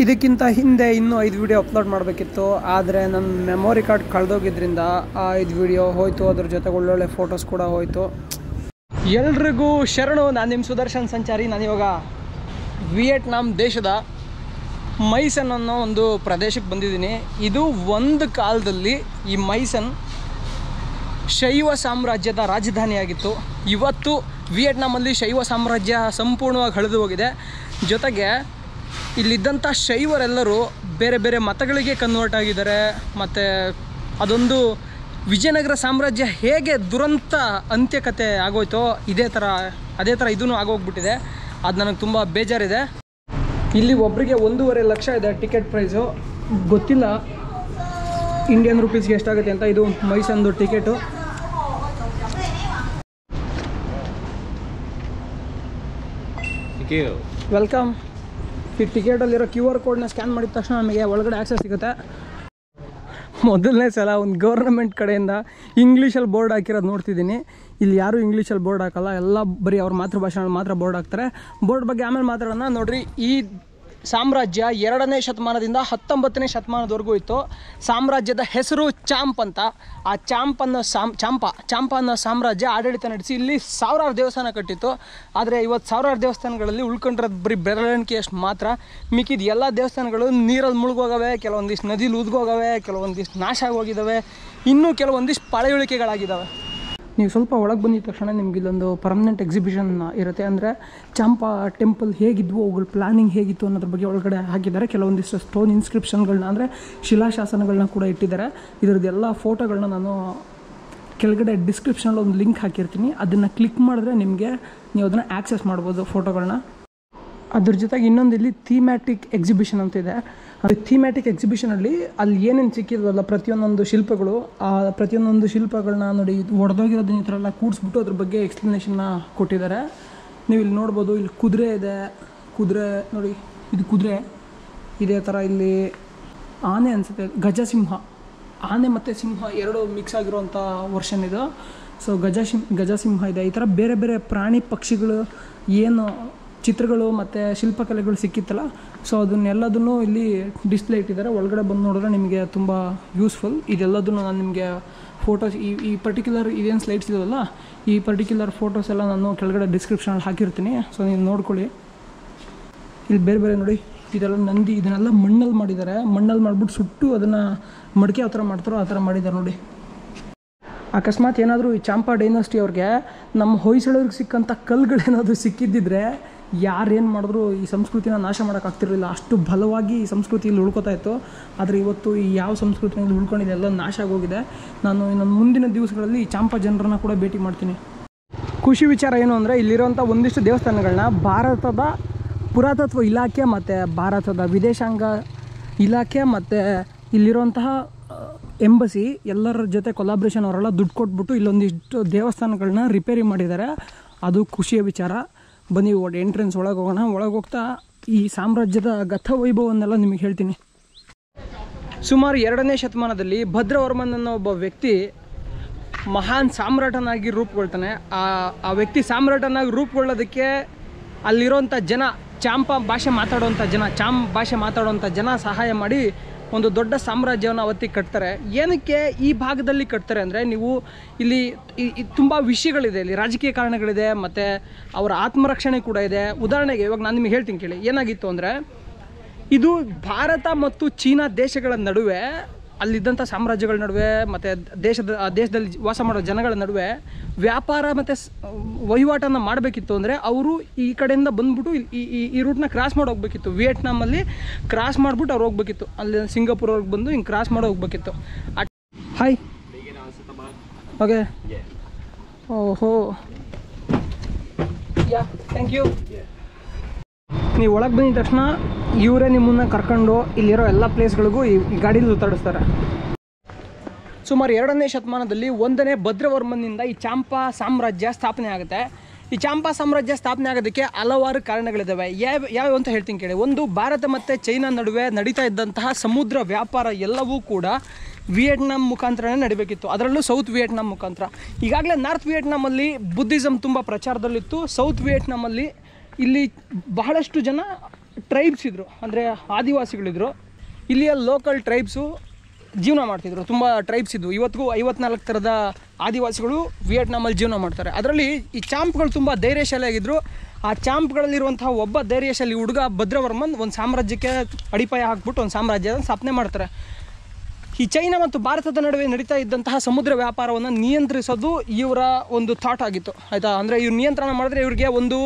ಇದಕ್ಕಿಂತ ಹಿಂದೆ ಇನ್ನೂ 5 ವಿಡಿಯೋ ಅಪ್ಲೋಡ್ ಮಾಡಬೇಕಿತ್ತು, ಆದರೆ ನನ್ನ ಮೆಮೊರಿ ಕಾರ್ಡ್ ಕಳೆದೋಗಿದ್ದರಿಂದ ಆ 5 ವಿಡಿಯೋ ಹೋಯಿತು. ಅದ್ರ ಜೊತೆಗೆ ಒಳ್ಳೊಳ್ಳೆ ಫೋಟೋಸ್ ಕೂಡ ಹೋಯಿತು. ಎಲ್ರಿಗೂ ಶರಣು. ನಾನು ನಿಮ್ಮ ಸುದರ್ಶನ್ ಸಂಚಾರಿ. ನಾನಿವಾಗ ವಿಯೆಟ್ನಾಂ ದೇಶದ ಮೈಸನ್ ಅನ್ನೋ ಒಂದು ಪ್ರದೇಶಕ್ಕೆ ಬಂದಿದ್ದೀನಿ. ಇದು ಒಂದು ಕಾಲದಲ್ಲಿ ಈ ಮೈಸನ್ ಶೈವ ಸಾಮ್ರಾಜ್ಯದ ರಾಜಧಾನಿಯಾಗಿತ್ತು. ಇವತ್ತು ವಿಯೆಟ್ನಾಮಲ್ಲಿ ಶೈವ ಸಾಮ್ರಾಜ್ಯ ಸಂಪೂರ್ಣವಾಗಿ ಹಳಿದು ಹೋಗಿದೆ. ಜೊತೆಗೆ ಇಲ್ಲಿದ್ದಂಥ ಶೈವರೆಲ್ಲರೂ ಬೇರೆ ಬೇರೆ ಮತಗಳಿಗೆ ಕನ್ವರ್ಟ್ ಆಗಿದ್ದಾರೆ. ಮತ್ತು ಅದೊಂದು ವಿಜಯನಗರ ಸಾಮ್ರಾಜ್ಯ ಹೇಗೆ ದುರಂತ ಅಂತ್ಯಕತೆ ಆಗೋಯ್ತೋ ಅದೇ ಥರ ಇದೂ ಆಗೋಗ್ಬಿಟ್ಟಿದೆ. ಅದು ನನಗೆ ತುಂಬ ಬೇಜಾರಿದೆ. ಇಲ್ಲಿ ಒಬ್ಬರಿಗೆ 1.5 ಲಕ್ಷ ಇದೆ ಟಿಕೆಟ್ ಪ್ರೈಸು. ಗೊತ್ತಿಲ್ಲ ಇಂಡಿಯನ್ ರುಪೀಸ್ಗೆ ಎಷ್ಟಾಗುತ್ತೆ ಅಂತ. ಇದು ಮೈಸಂದು ಟಿಕೆಟು. ವೆಲ್ಕಮ್. ಈ ಟಿಕೆಟಲ್ಲಿರೋ QR ಕೋಡ್ನ ಸ್ಕ್ಯಾನ್ ಮಾಡಿದ ತಕ್ಷಣ ನಮಗೆ ಒಳಗಡೆ ಆಕ್ಸೆಸ್ ಸಿಗುತ್ತೆ. ಮೊದಲನೇ ಸಲ ಒಂದು ಗೌರ್ಮೆಂಟ್ ಕಡೆಯಿಂದ ಇಂಗ್ಲೀಷಲ್ಲಿ ಬೋರ್ಡ್ ಹಾಕಿರೋದು ನೋಡ್ತಿದ್ದೀನಿ. ಇಲ್ಲಿ ಯಾರೂ ಇಂಗ್ಲೀಷಲ್ಲಿ ಬೋರ್ಡ್ ಹಾಕಲ್ಲ, ಎಲ್ಲ ಬರೀ ಅವ್ರ ಮಾತೃಭಾಷೆಯಲ್ಲಿ ಮಾತ್ರ ಬೋರ್ಡ್ ಹಾಕ್ತಾರೆ. ಬೋರ್ಡ್ ಬಗ್ಗೆ ಆಮೇಲೆ ಮಾತಾಡೋಣ. ನೋಡಿರಿ, ಈ ಸಾಮ್ರಾಜ್ಯ 2ನೇ ಶತಮಾನದಿಂದ 19ನೇ ಶತಮಾನದವರೆಗೂ ಇತ್ತು. ಸಾಮ್ರಾಜ್ಯದ ಹೆಸರು ಚಾಂಪ್ ಅಂತ. ಆ ಚಾಂಪ ಅನ್ನೋ ಸಾಮ್ರಾಜ್ಯ ಆಡಳಿತ ನಡೆಸಿ ಇಲ್ಲಿ ಸಾವಿರಾರು ದೇವಸ್ಥಾನ ಕಟ್ಟಿತ್ತು. ಆದರೆ ಇವತ್ತು ಸಾವಿರಾರು ದೇವಸ್ಥಾನಗಳಲ್ಲಿ ಉಳ್ಕೊಂಡಿರೋದು ಬರೀ ಬೆರಳೆಣಿಕೆಯಷ್ಟು ಮಾತ್ರ. ಮಿಕ್ಕಿದ ಎಲ್ಲ ದೇವಸ್ಥಾನಗಳು ನೀರಲ್ಲಿ ಮುಳುಗೋಗವೆ, ಕೆಲವೊಂದಿಷ್ಟು ನದಿಲಿ ಉದ್ಗೋಗವೆ, ಕೆಲವೊಂದಿಷ್ಟು ನಾಶ ಆಗೋಗಿದ್ದಾವೆ, ಇನ್ನೂ ಕೆಲವೊಂದಿಷ್ಟು ಪಳೆಯುಳಿಕೆಗಳಾಗಿದ್ದಾವೆ. ನೀವು ಸ್ವಲ್ಪ ಒಳಗೆ ಬಂದಿದ ತಕ್ಷಣ ನಿಮ್ಗೆ ಇಲ್ಲೊಂದು ಪರ್ಮನೆಂಟ್ ಎಕ್ಸಿಬಿಷನ್ ಇರುತ್ತೆ. ಅಂದರೆ ಚಾಂಪಾ ಟೆಂಪಲ್ ಹೇಗಿದ್ವು, ಅವುಗಳ ಪ್ಲಾನಿಂಗ್ ಹೇಗಿತ್ತು ಅನ್ನೋದ್ರ ಬಗ್ಗೆ ಒಳಗಡೆ ಹಾಕಿದ್ದಾರೆ. ಕೆಲವೊಂದಿಷ್ಟು ಸ್ಟೋನ್ ಇನ್ಸ್ಕ್ರಿಪ್ಷನ್ಗಳನ್ನ, ಅಂದರೆ ಶಿಲಾಶಾಸನಗಳನ್ನ ಕೂಡ ಇಟ್ಟಿದ್ದಾರೆ. ಇದರದ್ದೆಲ್ಲ ಫೋಟೋಗಳನ್ನ ನಾನು ಕೆಳಗಡೆ ಡಿಸ್ಕ್ರಿಪ್ಷನಲ್ಲಿ ಒಂದು ಲಿಂಕ್ ಹಾಕಿರ್ತೀನಿ. ಅದನ್ನು ಕ್ಲಿಕ್ ಮಾಡಿದ್ರೆ ನೀವು ಅದನ್ನು ಆ್ಯಕ್ಸೆಸ್ ಮಾಡ್ಬೋದು ಫೋಟೋಗಳನ್ನ. ಅದ್ರ ಜೊತೆಗೆ ಇನ್ನೊಂದು ಇಲ್ಲಿ ಥೀಮ್ಯಾಟಿಕ್ ಎಕ್ಸಿಬಿಷನ್ ಅಂತ ಇದೆ. ಅದು ಥೀಮ್ಯಾಟಿಕ್ ಎಕ್ಸಿಬಿಷನಲ್ಲಿ ಅಲ್ಲಿ ಏನೇನು ಸಿಕ್ಕಿರೋಲ್ಲ ಪ್ರತಿಯೊಂದೊಂದು ಶಿಲ್ಪಗಳು, ಆ ಪ್ರತಿಯೊಂದೊಂದು ಶಿಲ್ಪಗಳನ್ನ ನೋಡಿ ಒಡೆದೋಗಿರೋದನ್ನ ಈ ಥರ ಎಲ್ಲ ಕೂಡಿಸ್ಬಿಟ್ಟು ಅದ್ರ ಬಗ್ಗೆ ಎಕ್ಸ್ಪ್ಲನೇಷನ್ನ ಕೊಟ್ಟಿದ್ದಾರೆ. ನೀವು ಇಲ್ಲಿ ನೋಡ್ಬೋದು. ಇಲ್ಲಿ ಕುದುರೆ ಇದೆ. ಕುದುರೆ ನೋಡಿ, ಇದು ಕುದುರೆ. ಇದೇ ಥರ ಇಲ್ಲಿ ಆನೆ ಅನಿಸುತ್ತೆ, ಗಜಸಿಂಹ. ಆನೆ ಮತ್ತು ಸಿಂಹ ಎರಡು ಮಿಕ್ಸ್ ಆಗಿರೋವಂಥ ವರ್ಷನ್ ಇದು. ಸೊ ಗಜಸಿಂಹ ಇದೆ. ಈ ಥರ ಬೇರೆ ಬೇರೆ ಪ್ರಾಣಿ ಪಕ್ಷಿಗಳು ಏನು ಚಿತ್ರಗಳು ಮತ್ತು ಶಿಲ್ಪಕಲೆಗಳು ಸಿಕ್ಕಿತ್ತಲ್ಲ, ಸೊ ಅದನ್ನೆಲ್ಲದನ್ನು ಇಲ್ಲಿ ಡಿಸ್ಪ್ಲೇ ಇಟ್ಟಿದ್ದಾರೆ. ಒಳಗಡೆ ಬಂದು ನೋಡಿದ್ರೆ ನಿಮಗೆ ತುಂಬ ಯೂಸ್ಫುಲ್. ಇದೆಲ್ಲದನ್ನು ನಾನು ನಿಮಗೆ ಫೋಟೋಸ್ ಈ ಪರ್ಟಿಕ್ಯುಲರ್ ಇದೇನು ಸ್ಲೈಡ್ಸ್ ಇರೋದಲ್ಲ, ಈ ಪರ್ಟಿಕ್ಯುಲರ್ ಫೋಟೋಸ್ ಎಲ್ಲ ನಾನು ಕೆಳಗಡೆ ಡಿಸ್ಕ್ರಿಪ್ಷನಲ್ಲಿ ಹಾಕಿರ್ತೀನಿ. ಸೊ ನೀವು ನೋಡ್ಕೊಳ್ಳಿ. ಇಲ್ಲಿ ಬೇರೆ ಬೇರೆ ನೋಡಿ, ಇದೆಲ್ಲ ನಂದಿ, ಇದನ್ನೆಲ್ಲ ಮಣ್ಣಲ್ಲಿ ಮಾಡಿದ್ದಾರೆ. ಮಣ್ಣಲ್ಲಿ ಮಾಡಿಬಿಟ್ಟು ಸುಟ್ಟು ಅದನ್ನು ಮಡಿಕೆ ಯಾವ ಥರ ಮಾಡ್ತಾರೋ ಆ ಥರ ಮಾಡಿದ್ದಾರೆ ನೋಡಿ. ಅಕಸ್ಮಾತ್ ಏನಾದರೂ ಈ ಚಾಂಪಾ ಡೈನಾಸ್ಟಿ ಅವ್ರಿಗೆ ನಮ್ಮ ಹೊಯ್ಸಳರಿಗೆ ಸಿಕ್ಕಂಥ ಕಲ್ಲುಗಳೇನಾದರೂ ಸಿಕ್ಕಿದ್ದಿದ್ರೆ ಯಾರೇನು ಮಾಡಿದ್ರು ಈ ಸಂಸ್ಕೃತಿನ ನಾಶ ಮಾಡೋಕ್ಕಾಗ್ತಿರಲಿಲ್ಲ. ಅಷ್ಟು ಬಲವಾಗಿ ಈ ಸಂಸ್ಕೃತಿ ಇಲ್ಲಿ ಉಳ್ಕೋತಾ ಇತ್ತು. ಆದರೆ ಇವತ್ತು ಈ ಯಾವ ಸಂಸ್ಕೃತಿನಲ್ಲಿ ಉಳ್ಕೊಂಡಿದೆ ಎಲ್ಲ ನಾಶ ಆಗೋಗಿದೆ. ನಾನು ಇನ್ನೊಂದು ಮುಂದಿನ ದಿವಸಗಳಲ್ಲಿ ಈ ಚಾಂಪಾ ಜನರನ್ನ ಕೂಡ ಭೇಟಿ ಮಾಡ್ತೀನಿ. ಖುಷಿ ವಿಚಾರ ಏನು ಅಂದರೆ, ಇಲ್ಲಿರೋಂಥ ಒಂದಿಷ್ಟು ದೇವಸ್ಥಾನಗಳನ್ನ ಭಾರತದ ಪುರಾತತ್ವ ಇಲಾಖೆ ಮತ್ತು ಭಾರತದ ವಿದೇಶಾಂಗ ಇಲಾಖೆ ಮತ್ತು ಇಲ್ಲಿರುವಂತಹ ಎಂಬಸಿ ಎಲ್ಲರ ಜೊತೆ ಕೊಲಾಬ್ರೇಷನ್ ಅವರೆಲ್ಲ ದುಡ್ಡು ಕೊಟ್ಬಿಟ್ಟು ಇಲ್ಲೊಂದಿಷ್ಟು ದೇವಸ್ಥಾನಗಳನ್ನ ರಿಪೇರಿ ಮಾಡಿದ್ದಾರೆ. ಅದು ಖುಷಿಯ ವಿಚಾರ. ಬನ್ನಿ ಎಂಟ್ರೆನ್ಸ್ ಒಳಗೆ ಹೋಗೋಣ. ಒಳಗೆ ಹೋಗ್ತಾ ಈ ಸಾಮ್ರಾಜ್ಯದ ಗತವೈಭವನ್ನೆಲ್ಲ ನಿಮಗೆ ಹೇಳ್ತೀನಿ. ಸುಮಾರು 2ನೇ ಶತಮಾನದಲ್ಲಿ ಭದ್ರವರ್ಮನ್ ಅನ್ನೋ ಒಬ್ಬ ವ್ಯಕ್ತಿ ಮಹಾನ್ ಸಾಮ್ರಾಟನಾಗಿ ರೂಪುಗೊಳ್ತಾನೆ. ಆ ವ್ಯಕ್ತಿ ಸಾಮ್ರಾಟನಾಗಿ ರೂಪುಗೊಳ್ಳೋದಕ್ಕೆ ಅಲ್ಲಿರೋಂಥ ಜನ, ಚಾಂಪಾ ಭಾಷೆ ಮಾತಾಡೋಂಥ ಜನ ಸಹಾಯ ಮಾಡಿ ಒಂದು ದೊಡ್ಡ ಸಾಮ್ರಾಜ್ಯವನ್ನು ಅವತ್ತಿಗೆ ಕಟ್ತಾರೆ. ಏನಕ್ಕೆ ಈ ಭಾಗದಲ್ಲಿ ಕಟ್ತಾರೆ ಅಂದರೆ, ನೀವು ಇಲ್ಲಿ ತುಂಬ ವಿಷಯಗಳಿದೆ. ಇಲ್ಲಿ ರಾಜಕೀಯ ಕಾರಣಗಳಿದೆ ಮತ್ತು ಅವರ ಆತ್ಮರಕ್ಷಣೆ ಕೂಡ ಇದೆ. ಉದಾಹರಣೆಗೆ ಇವಾಗ ನಾನು ನಿಮಗೆ ಹೇಳ್ತೀನಿ ಕೇಳಿ. ಏನಾಗಿತ್ತು ಅಂದರೆ, ಇದು ಭಾರತ ಮತ್ತು ಚೀನಾ ದೇಶಗಳ ನಡುವೆ, ಅಲ್ಲಿದ್ದಂಥ ಸಾಮ್ರಾಜ್ಯಗಳ ನಡುವೆ ಮತ್ತು ದೇಶದಲ್ಲಿ ವಾಸ ಮಾಡೋ ಜನಗಳ ನಡುವೆ ವ್ಯಾಪಾರ ಮತ್ತು ವಹಿವಾಟನ್ನು ಮಾಡಬೇಕಿತ್ತು. ಅಂದರೆ ಅವರು ಈ ಕಡೆಯಿಂದ ಬಂದ್ಬಿಟ್ಟು ಈ ರೂಟ್ನ ಕ್ರಾಸ್ ಮಾಡಿ ಹೋಗ್ಬೇಕಿತ್ತು. ವಿಯೆಟ್ನಾಮಲ್ಲಿ ಕ್ರಾಸ್ ಮಾಡಿಬಿಟ್ಟು ಅವ್ರು ಹೋಗ್ಬೇಕಿತ್ತು. ಅಲ್ಲಿ ಸಿಂಗಾಪುರವ್ರಿಗೆ ಬಂದು ಹಿಂಗೆ ಕ್ರಾಸ್ ಮಾಡಿ ಹೋಗ್ಬೇಕಿತ್ತು. ಹಾಯ್, ಓಕೆ, ಓಹೋ, ಯಾ, ಥ್ಯಾಂಕ್ ಯು. ನೀವು ಒಳಗೆ ಬಂದಿದ ತಕ್ಷಣ ಇವರೇ ನಿಮ್ಮನ್ನು ಕರ್ಕೊಂಡು ಇಲ್ಲಿರೋ ಎಲ್ಲ ಪ್ಲೇಸ್ಗಳಿಗೂ ಈ ಗಾಡೀಲಿ ಸುತ್ತಾಡಿಸ್ತಾರೆ. ಸುಮಾರು 2ನೇ ಶತಮಾನದಲ್ಲಿ 1ನೇ ಭದ್ರವರ್ಮನ್ನಿಂದ ಈ ಚಾಂಪಾ ಸಾಮ್ರಾಜ್ಯ ಸ್ಥಾಪನೆ ಆಗುತ್ತೆ. ಈ ಚಾಂಪಾ ಸಾಮ್ರಾಜ್ಯ ಸ್ಥಾಪನೆ ಆಗೋದಕ್ಕೆ ಹಲವಾರು ಕಾರಣಗಳಿದ್ದಾವೆ. ಯಾವ ಅಂತ ಹೇಳ್ತೀನಿ ಕೇಳಿ. ಒಂದು, ಭಾರತ ಮತ್ತು ಚೈನಾ ನಡುವೆ ನಡೀತಾ ಇದ್ದಂತಹ ಸಮುದ್ರ ವ್ಯಾಪಾರ ಎಲ್ಲವೂ ಕೂಡ ವಿಯೆಟ್ನಾಂ ಮುಖಾಂತರನೇ ನಡಿಬೇಕಿತ್ತು. ಅದರಲ್ಲೂ ಸೌತ್ ವಿಯೆಟ್ನಾಂ ಮುಖಾಂತರ. ಈಗಾಗಲೇ ನಾರ್ತ್ ವಿಯೆಟ್ನಾಮಲ್ಲಿ ಬುದ್ಧಿಸಮ್ ತುಂಬ ಪ್ರಚಾರದಲ್ಲಿತ್ತು. ಸೌತ್ ವಿಯೆಟ್ನಾಮಲ್ಲಿ ಇಲ್ಲಿ ಬಹಳಷ್ಟು ಜನ ಟ್ರೈಬ್ಸ್ ಇದ್ದರು, ಅಂದರೆ ಆದಿವಾಸಿಗಳಿದ್ರು. ಇಲ್ಲಿಯ ಲೋಕಲ್ ಟ್ರೈಬ್ಸು ಜೀವನ ಮಾಡ್ತಿದ್ರು. ತುಂಬ ಟ್ರೈಬ್ಸ್ ಇದ್ವು. ಇವತ್ತಿಗೂ 54 ಥರದ ಆದಿವಾಸಿಗಳು ವಿಯೆಟ್ನಾಮಲ್ಲಿ ಜೀವನ ಮಾಡ್ತಾರೆ. ಅದರಲ್ಲಿ ಈ ಚಾಂಪ್ಗಳು ತುಂಬ ಧೈರ್ಯಶಾಲಿಯಾಗಿದ್ದರು. ಆ ಚಾಂಪ್ಗಳಲ್ಲಿರುವಂತಹ ಒಬ್ಬ ಧೈರ್ಯಶಾಲಿ ಹುಡುಗ ಭದ್ರವರ್ಮನ್ ಒಂದು ಸಾಮ್ರಾಜ್ಯಕ್ಕೆ ಅಡಿಪಾಯ ಹಾಕ್ಬಿಟ್ಟು ಒಂದು ಸಾಮ್ರಾಜ್ಯದ ಸ್ಥಾಪನೆ ಮಾಡ್ತಾರೆ. ಈ ಚೈನಾ ಮತ್ತು ಭಾರತದ ನಡುವೆ ನಡೀತಾ ಇದ್ದಂತಹ ಸಮುದ್ರ ವ್ಯಾಪಾರವನ್ನು ನಿಯಂತ್ರಿಸೋದು ಇವರ ಒಂದು ಥಾಟ್ ಆಗಿತ್ತು, ಆಯಿತಾ. ಅಂದರೆ ಇವ್ರು ನಿಯಂತ್ರಣ ಮಾಡಿದ್ರೆ ಇವ್ರಿಗೆ ಒಂದು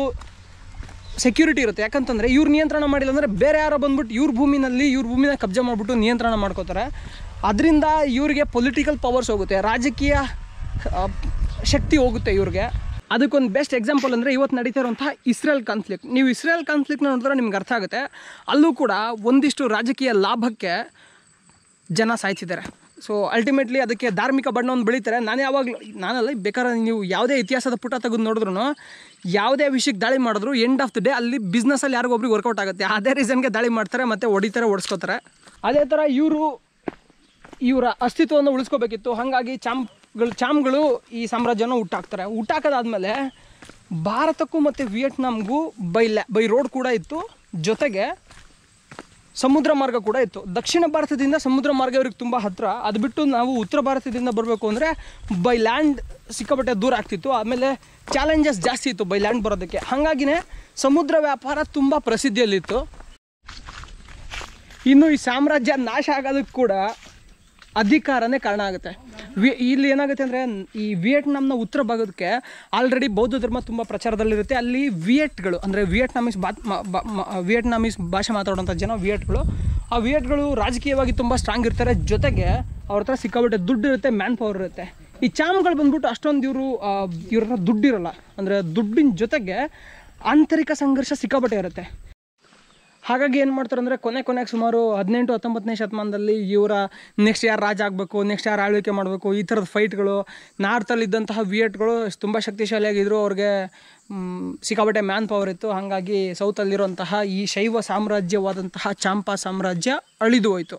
ಸೆಕ್ಯೂರಿಟಿ ಇರುತ್ತೆ. ಯಾಕಂತಂದರೆ ಇವ್ರು ನಿಯಂತ್ರಣ ಮಾಡಿಲ್ಲ ಅಂದರೆ ಬೇರೆ ಯಾರೋ ಬಂದ್ಬಿಟ್ಟು ಇವ್ರ ಭೂಮಿನ ಕಬ್ಜಾ ಮಾಡಿಬಿಟ್ಟು ನಿಯಂತ್ರಣ ಮಾಡ್ಕೋತಾರೆ. ಅದರಿಂದ ಇವರಿಗೆ ಪೊಲಿಟಿಕಲ್ ಪವರ್ಸ್ ಹೋಗುತ್ತೆ, ರಾಜಕೀಯ ಶಕ್ತಿ ಹೋಗುತ್ತೆ ಇವ್ರಿಗೆ. ಅದಕ್ಕೊಂದು ಬೆಸ್ಟ್ ಎಕ್ಸಾಂಪಲ್ ಅಂದರೆ ಇವತ್ತು ನಡೀತಾ ಇರುವಂತಹ ಇಸ್ರೇಲ್ ಕಾನ್ಫ್ಲಿಕ್ಟ್. ನೀವು ಇಸ್ರೇಲ್ ಕಾನ್ಫ್ಲಿಕ್ಟ್ನ ನೋಡಿದ್ರೆ ನಿಮ್ಗೆ ಅರ್ಥ ಆಗುತ್ತೆ. ಅಲ್ಲೂ ಕೂಡ ಒಂದಿಷ್ಟು ರಾಜಕೀಯ ಲಾಭಕ್ಕೆ ಜನ ಸಾಯ್ತಿದ್ದಾರೆ. ಸೊ ಅಲ್ಟಿಮೇಟ್ಲಿ ಅದಕ್ಕೆ ಧಾರ್ಮಿಕ ಬಣ್ಣವನ್ನು ಬೆಳೀತಾರೆ. ನಾನಲ್ಲ, ಬೇಕಾದ್ರೆ ನೀವು ಯಾವುದೇ ಇತಿಹಾಸದ ಪುಟ ತೆಗೆದು ನೋಡಿದ್ರು ಯಾವುದೇ ವಿಷಯಕ್ಕೆ ದಾಳಿ ಮಾಡಿದ್ರು ಎಂಡ್ ಆಫ್ ದ ಡೇ ಅಲ್ಲಿ ಬಿಸ್ನೆಸ್ಸಲ್ಲಿ ಯಾರಿಗೊಬ್ರಿಗೆ ವರ್ಕೌಟ್ ಆಗುತ್ತೆ. ಅದೇ ರೀಸನ್ಗೆ ದಾಳಿ ಮಾಡ್ತಾರೆ ಮತ್ತು ಓಡಿಸ್ಕೋತಾರೆ. ಅದೇ ಥರ ಇವರ ಅಸ್ತಿತ್ವವನ್ನು ಉಳಿಸ್ಕೋಬೇಕಿತ್ತು. ಹಾಗಾಗಿ ಚಾಮ್ಗಳು ಈ ಸಾಮ್ರಾಜ್ಯನ ಹುಟ್ಟಾಕೋದಾದ್ಮೇಲೆ ಭಾರತಕ್ಕೂ ಮತ್ತು ವಿಯೆಟ್ನಾಮ್ಗೂ ಬೈ ರೋಡ್ ಕೂಡ ಇತ್ತು, ಜೊತೆಗೆ ಸಮುದ್ರ ಮಾರ್ಗ ಕೂಡ ಇತ್ತು. ದಕ್ಷಿಣ ಭಾರತದಿಂದ ಸಮುದ್ರ ಮಾರ್ಗ ಇವ್ರಿಗೆ ತುಂಬ ಹತ್ತಿರ. ಅದು ಬಿಟ್ಟು ನಾವು ಉತ್ತರ ಭಾರತದಿಂದ ಬರಬೇಕು ಅಂದರೆ ಬೈ ಲ್ಯಾಂಡ್ ಸಿಕ್ಕಾಪಟ್ಟೆ ದೂರ ಆಗ್ತಿತ್ತು. ಆಮೇಲೆ ಚಾಲೆಂಜಸ್ ಜಾಸ್ತಿ ಇತ್ತು ಬೈ ಲ್ಯಾಂಡ್ ಬರೋದಕ್ಕೆ. ಹಾಗಾಗಿನೇ ಸಮುದ್ರ ವ್ಯಾಪಾರ ತುಂಬ ಪ್ರಸಿದ್ಧಿಯಲ್ಲಿತ್ತು. ಇನ್ನು ಈ ಸಾಮ್ರಾಜ್ಯ ನಾಶ ಆಗೋದಕ್ಕೆ ಕೂಡ ಅಧಿಕಾರನೇ ಕಾರಣ ಆಗುತ್ತೆ. ಇಲ್ಲಿ ಏನಾಗುತ್ತೆ ಅಂದರೆ ಈ ವಿಯೆಟ್ನಾಮ್ನ ಉತ್ತರ ಭಾಗಕ್ಕೆ ಆಲ್ರೆಡಿ ಬೌದ್ಧ ಧರ್ಮ ತುಂಬ ಪ್ರಚಾರದಲ್ಲಿರುತ್ತೆ. ಅಲ್ಲಿ ವಿಯೆಟ್ಗಳು ಅಂದರೆ ವಿಯೆಟ್ನಾಮೀಸ್ ಭಾಷೆ ಮಾತಾಡೋಂಥ ಜನ ವಿಯೆಟ್ಗಳು. ಆ ವಿಯೆಟ್ಗಳು ರಾಜಕೀಯವಾಗಿ ತುಂಬ ಸ್ಟ್ರಾಂಗ್ ಇರ್ತಾರೆ. ಜೊತೆಗೆ ಅವ್ರ ಹತ್ರ ಸಿಕ್ಕಾಬಿಟ್ಟೆ ದುಡ್ಡು ಇರುತ್ತೆ, ಮ್ಯಾನ್ ಪವರ್ ಇರುತ್ತೆ. ಈ ಚಾಮ್ಗಳು ಬಂದ್ಬಿಟ್ಟು ಅಷ್ಟೊಂದು ಇವ್ರ ಹತ್ರ ದುಡ್ಡಿರಲ್ಲ. ಅಂದರೆ ದುಡ್ಡಿನ ಜೊತೆಗೆ ಆಂತರಿಕ ಸಂಘರ್ಷ ಸಿಕ್ಕಾಪಟ್ಟೆ ಇರುತ್ತೆ. ಹಾಗಾಗಿ ಏನು ಮಾಡ್ತಾರೆ ಅಂದರೆ ಕೊನೆಗೆ ಸುಮಾರು 18-19ನೇ ಶತಮಾನದಲ್ಲಿ ಇವರ ನೆಕ್ಸ್ಟ್ ಯಾರು ರಾಜ ಆಗಬೇಕು, ನೆಕ್ಸ್ಟ್ ಯಾರು ಆಳ್ವಿಕೆ ಮಾಡಬೇಕು, ಈ ಥರದ ಫೈಟ್ಗಳು. ನಾರ್ತಲ್ಲಿದ್ದಂತಹ ವಿಯೆಟ್ಗಳು ತುಂಬ ಶಕ್ತಿಶಾಲಿಯಾಗಿದ್ದರು. ಅವ್ರಿಗೆ ಸಿಕ್ಕಾಪಟ್ಟೆ ಮ್ಯಾನ್ ಪವರ್ ಇತ್ತು. ಹಾಗಾಗಿ ಸೌತಲ್ಲಿರುವಂತಹ ಈ ಶೈವ ಸಾಮ್ರಾಜ್ಯವಾದಂತಹ ಚಾಂಪಾ ಸಾಮ್ರಾಜ್ಯ ಅಳಿದು ಹೋಯಿತು.